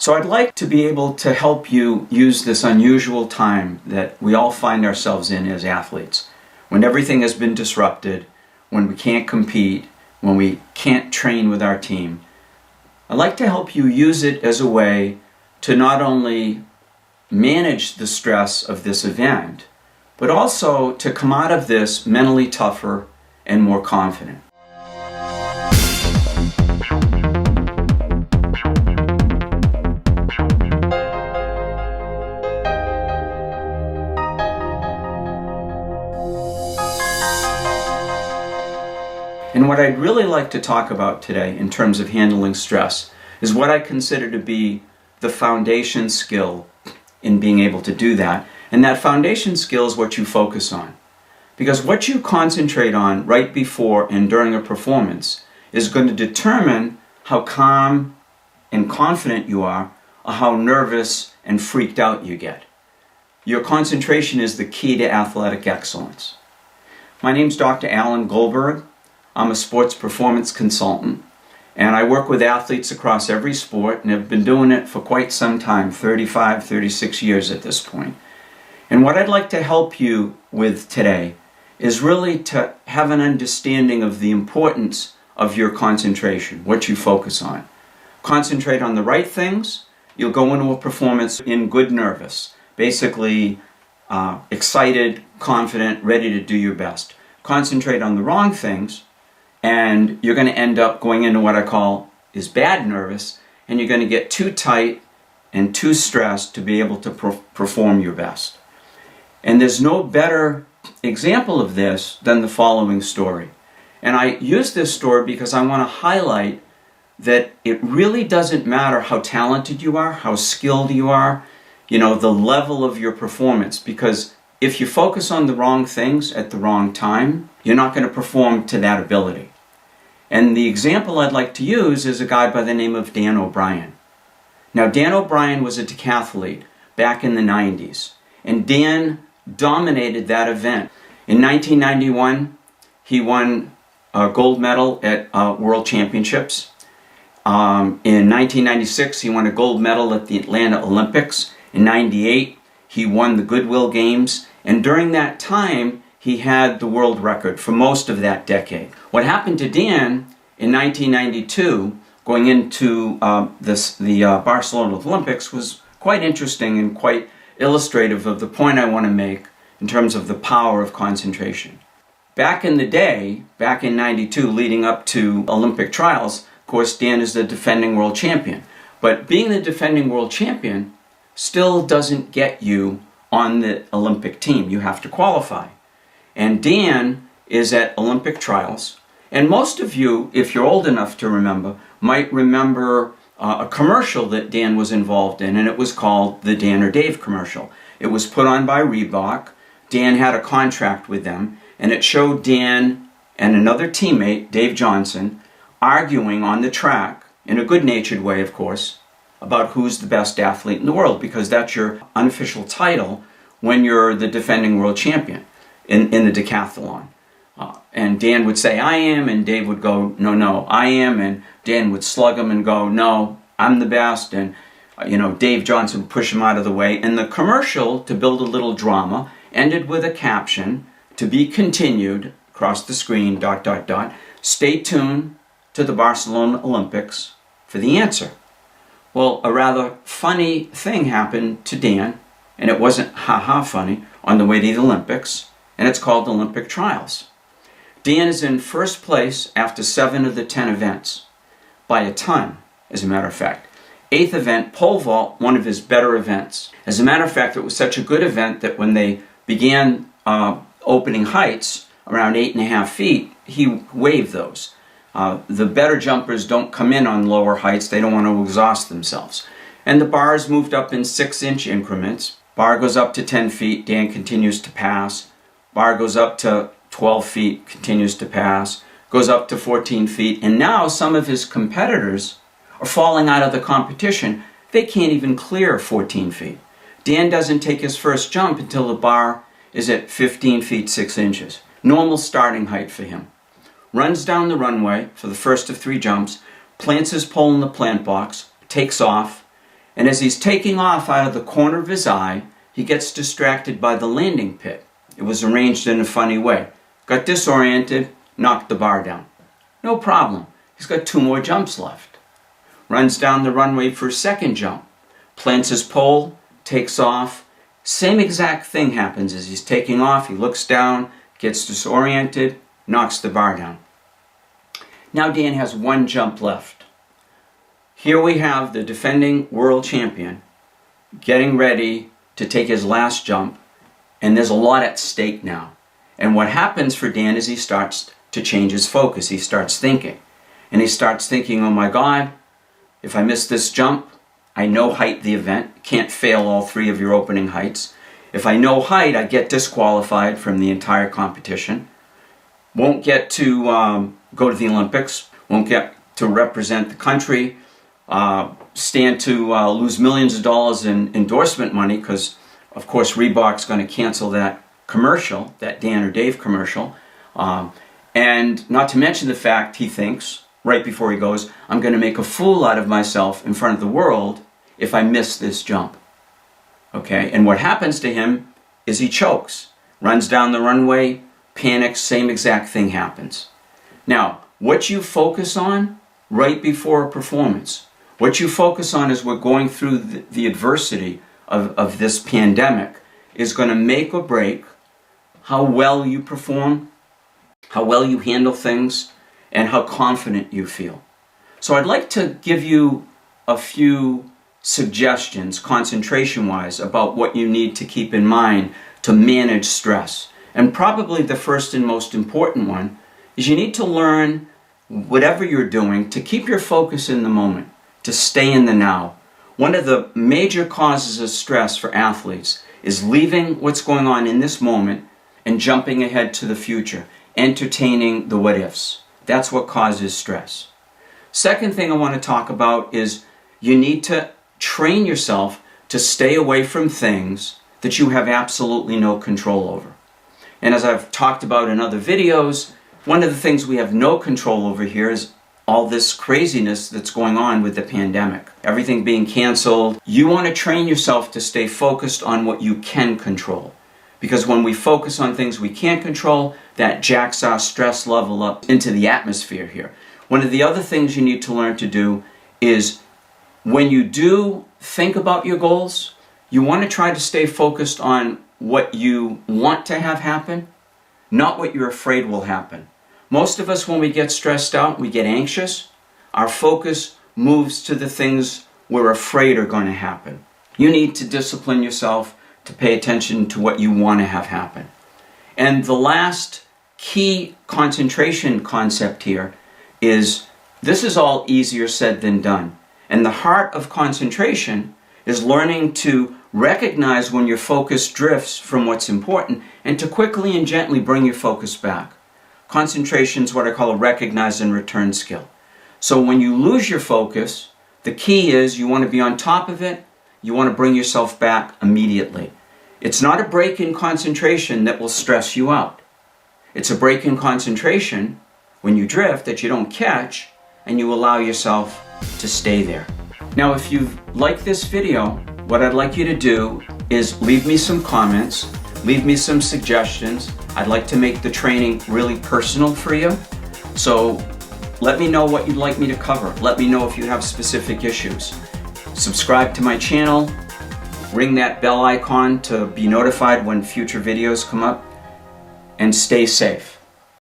So I'd like to be able to help you use this unusual time that we all find ourselves in as athletes, when everything has been disrupted, when we can't compete, when we can't train with our team. I'd like to help you use it as a way to not only manage the stress of this event, but also to come out of this mentally tougher and more confident. And what I'd really like to talk about today in terms of handling stress is what I consider to be the foundation skill in being able to do that. And that foundation skill is what you focus on. Because what you concentrate on right before and during a performance is going to determine how calm and confident you are, or how nervous and freaked out you get. Your concentration is the key to athletic excellence. My name's Dr. Alan Goldberg. I'm a sports performance consultant, and I work with athletes across every sport and have been doing it for quite some time, 35, 36 years at this point. And what I'd like to help you with today is really to have an understanding of the importance of your concentration, what you focus on. Concentrate on the right things, you'll go into a performance in good nervous, basically excited, confident, ready to do your best. Concentrate on the wrong things, and you're going to end up going into what I call is bad nervous, and you're going to get too tight and too stressed to be able to perform your best. And there's no better example of this than the following story. And I use this story because I want to highlight that it really doesn't matter how talented you are, how skilled you are, the level of your performance, because if you focus on the wrong things at the wrong time, you're not going to perform to that ability. And the example I'd like to use is a guy by the name of Dan O'Brien. Now, Dan O'Brien was a decathlete back in the 90s, and Dan dominated that event. In 1991, he won a gold medal at World Championships. In 1996, he won a gold medal at the Atlanta Olympics. In 98, he won the Goodwill Games, and during that time, he had the world record for most of that decade. What happened to Dan in 1992, going into the Barcelona Olympics, was quite interesting and quite illustrative of the point I want to make in terms of the power of concentration. Back in the day, back in 92, leading up to Olympic trials, of course, Dan is the defending world champion. But being the defending world champion still doesn't get you on the Olympic team. You have to qualify. And Dan is at Olympic trials. And most of you, if you're old enough to remember, might remember a commercial that Dan was involved in, and it was called the Dan or Dave commercial. It was put on by Reebok. Dan had a contract with them, and it showed Dan and another teammate, Dave Johnson, arguing on the track, in a good-natured way, of course, about who's the best athlete in the world, because that's your unofficial title when you're the defending world champion in the decathlon. And Dan would say, I am, and Dave would go, no, I am, and Dan would slug him and go, no, I'm the best, and Dave Johnson would push him out of the way. And the commercial, to build a little drama, ended with a caption, to be continued, across the screen, ... Stay tuned to the Barcelona Olympics for the answer. Well, a rather funny thing happened to Dan, and it wasn't ha-ha funny, on the way to the Olympics, and it's called Olympic Trials. Dan is in first place after 7 of the 10 events, by a ton, as a matter of fact. 8th event, pole vault, one of his better events. As a matter of fact, it was such a good event that when they began opening heights, around 8.5 feet, he waived those. The better jumpers don't come in on lower heights. They don't want to exhaust themselves. And the bars moved up in 6-inch increments. Bar goes up to 10 feet, Dan continues to pass. Bar goes up to 12 feet, continues to pass. Goes up to 14 feet. And now some of his competitors are falling out of the competition. They can't even clear 14 feet. Dan doesn't take his first jump until the bar is at 15 feet 6 inches. Normal starting height for him. Runs down the runway for the first of 3 jumps, plants his pole in the plant box, takes off, And as he's taking off out of the corner of his eye, he gets distracted by the landing pit. It was arranged in a funny way. Got disoriented, knocked the bar down. No problem. He's got 2 more jumps left. Runs down the runway for a second jump. Plants his pole, takes off. Same exact thing happens as he's taking off. He looks down, gets disoriented, knocks the bar down. Now Dan has 1 jump left. Here we have the defending world champion getting ready to take his last jump, and there's a lot at stake now. And what happens for Dan is he starts to change his focus. He starts thinking. And he starts thinking, oh my God, if I miss this jump, I no height the event. Can't fail all 3 of your opening heights. If I no height, I get disqualified from the entire competition. Won't get to go to the Olympics. Won't get to represent the country. Stand to lose millions of dollars in endorsement money because, of course, Reebok's going to cancel that commercial, that Dan or Dave commercial. And not to mention the fact he thinks, right before he goes, I'm going to make a fool out of myself in front of the world if I miss this jump. Okay, and what happens to him is he chokes, runs down the runway, panics, same exact thing happens. Now, what you focus on right before a performance, what you focus on as we're going through the adversity of this pandemic is going to make or break how well you perform, how well you handle things, and how confident you feel. So I'd like to give you a few suggestions, concentration-wise, about what you need to keep in mind to manage stress. And probably the first and most important one is you need to learn, whatever you're doing, to keep your focus in the moment, to stay in the now. One of the major causes of stress for athletes is leaving what's going on in this moment and jumping ahead to the future, entertaining the what-ifs. That's what causes stress. Second thing I want to talk about is you need to train yourself to stay away from things that you have absolutely no control over. And as I've talked about in other videos, one of the things we have no control over here is all this craziness that's going on with the pandemic. Everything being canceled. You want to train yourself to stay focused on what you can control. Because when we focus on things we can't control, that jacks our stress level up into the atmosphere here. One of the other things you need to learn to do is when you do think about your goals, you want to try to stay focused on what you want to have happen, not what you're afraid will happen. Most of us, when we get stressed out, we get anxious, our focus moves to the things we're afraid are going to happen. You need to discipline yourself to pay attention to what you want to have happen. And the last key concentration concept here is this is all easier said than done. And the heart of concentration is learning to recognize when your focus drifts from what's important and to quickly and gently bring your focus back. Concentration is what I call a recognize and return skill. So when you lose your focus, the key is you want to be on top of it. You want to bring yourself back immediately. It's not a break in concentration that will stress you out. It's a break in concentration when you drift that you don't catch and you allow yourself to stay there. Now, if you've liked this video, what I'd like you to do is leave me some comments, leave me some suggestions. I'd like to make the training really personal for you. So let me know what you'd like me to cover. Let me know if you have specific issues. Subscribe to my channel, ring that bell icon to be notified when future videos come up, and stay safe.